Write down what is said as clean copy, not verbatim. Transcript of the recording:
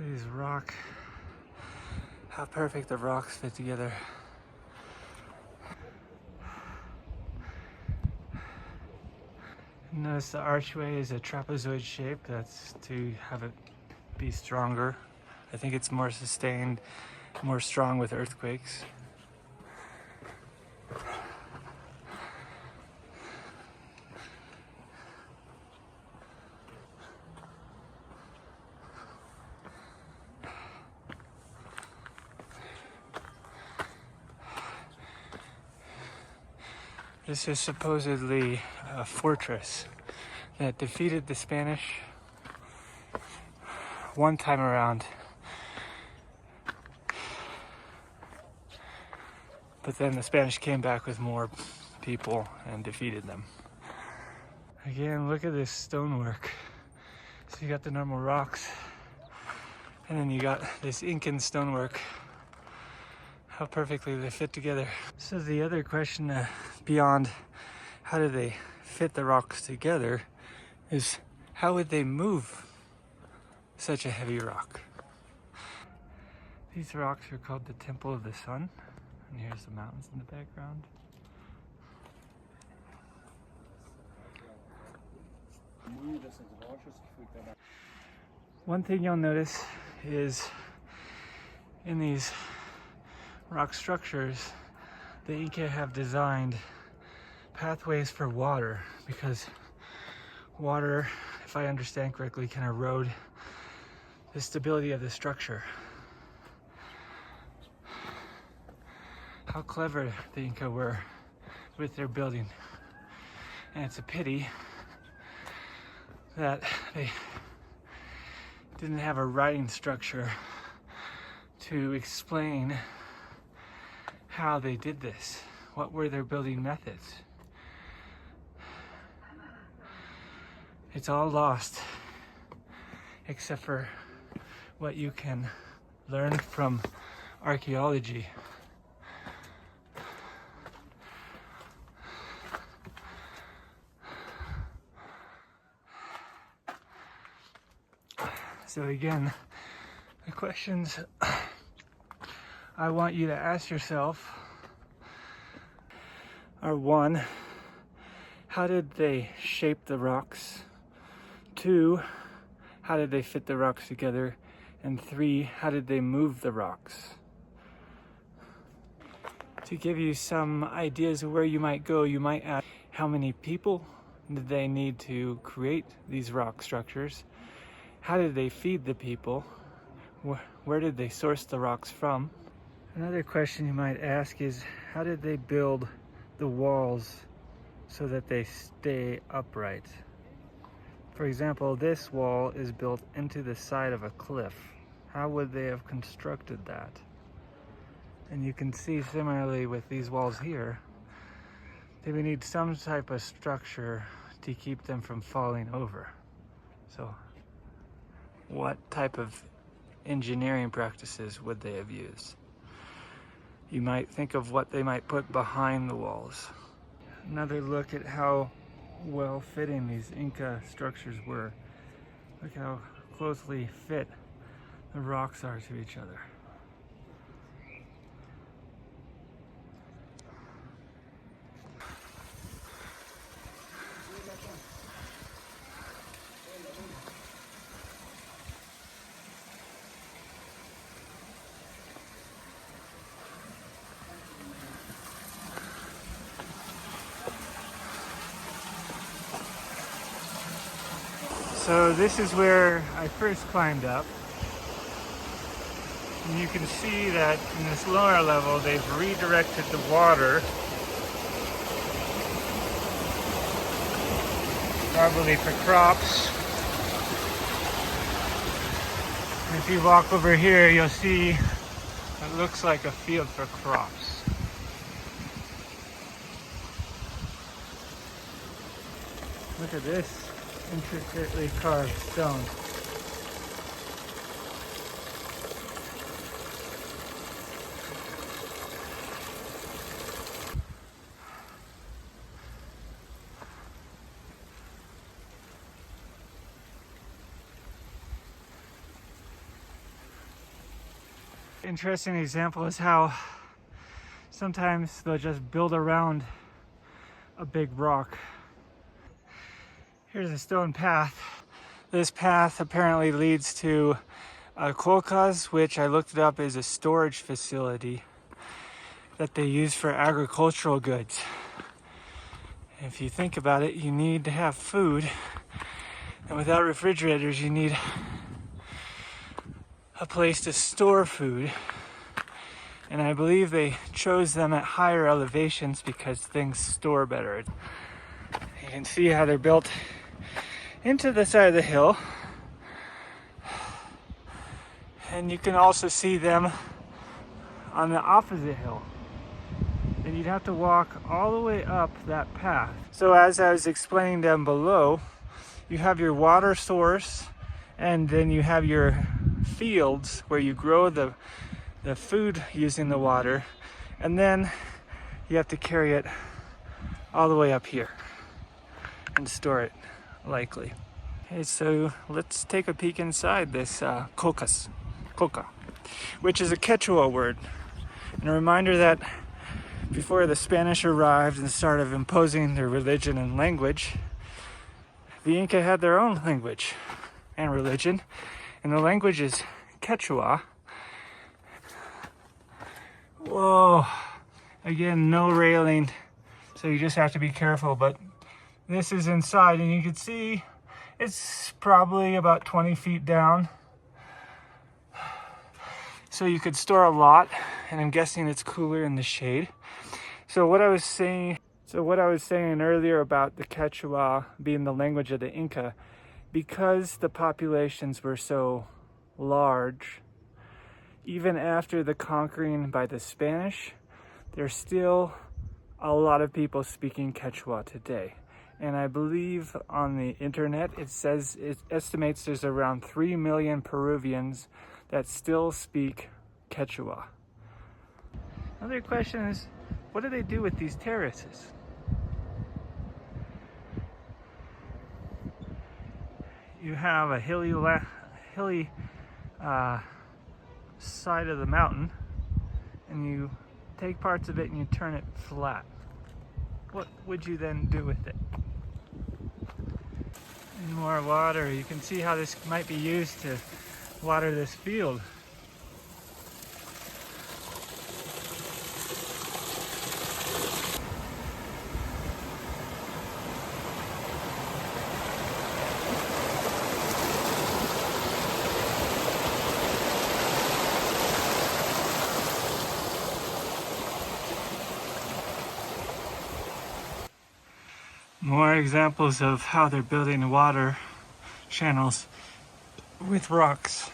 These how perfect the rocks fit together. Notice the archway is a trapezoid shape. That's to have it be stronger. I think it's more sustained, more strong with earthquakes. This is supposedly a fortress that defeated the Spanish one time around. But then the Spanish came back with more people and defeated them. Again, look at this stonework. So you got the normal rocks, and then you got this Incan stonework. How perfectly they fit together. So the other question beyond how do they fit the rocks together is how would they move such a heavy rock? These rocks are called the Temple of the Sun, and here's the mountains in the background. One thing you'll notice is in these rock structures, the Inca have designed pathways for water, because water, if I understand correctly, can erode the stability of the structure. How clever the Inca were with their building. And it's a pity that they didn't have a writing structure to explain how they did this. What were their building methods? It's all lost, except for what you can learn from archaeology. So again, the questions I want you to ask yourself are: 1, how did they shape the rocks? 2, how did they fit the rocks together? And 3, how did they move the rocks? To give you some ideas of where you might go, you might ask, how many people did they need to create these rock structures? How did they feed the people? Where did they source the rocks from? Another question you might ask is, how did they build the walls so that they stay upright? For example, this wall is built into the side of a cliff. How would they have constructed that? And you can see similarly with these walls here, they would need some type of structure to keep them from falling over. So what type of engineering practices would they have used? You might think of what they might put behind the walls. Another look at how well fitting these Inca structures were. Look how closely fit the rocks are to each other. So this is where I first climbed up. And you can see that in this lower level, they've redirected the water, probably for crops. And if you walk over here, you'll see it looks like a field for crops. Look at this intricately carved stone. interesting example is how sometimes they'll just build around a big rock. Here's a stone path. This path apparently leads to Kolkas, which I looked it up, is a storage facility that they use for agricultural goods. If you think about it, you need to have food, and without refrigerators, you need a place to store food. And I believe they chose them at higher elevations because things store better. You can see how they're built into the side of the hill. And you can also see them on the opposite hill. And you'd have to walk all the way up that path. So as I was explaining down below, you have your water source, and then you have your fields where you grow the food using the water, and then you have to carry it all the way up here and store it, likely. Okay, so let's take a peek inside this coca, which is a Quechua word, and a reminder that before the Spanish arrived and started imposing their religion and language, the Inca had their own language and religion, and the language is Quechua. Whoa, again, no railing, so you just have to be careful, but this is inside, and you can see it's probably about 20 feet down. So you could store a lot, and I'm guessing it's cooler in the shade. So what I was saying earlier about the Quechua being the language of the Inca, because the populations were so large, even after the conquering by the Spanish, there's still a lot of people speaking Quechua today. And I believe on the internet it estimates there's around 3 million Peruvians that still speak Quechua. Another question is, what do they do with these terraces? You have a hilly side of the mountain, and you take parts of it and you turn it flat. What would you then do with it? And more water. You can see how this might be used to water this field. More examples of how they're building water channels with rocks.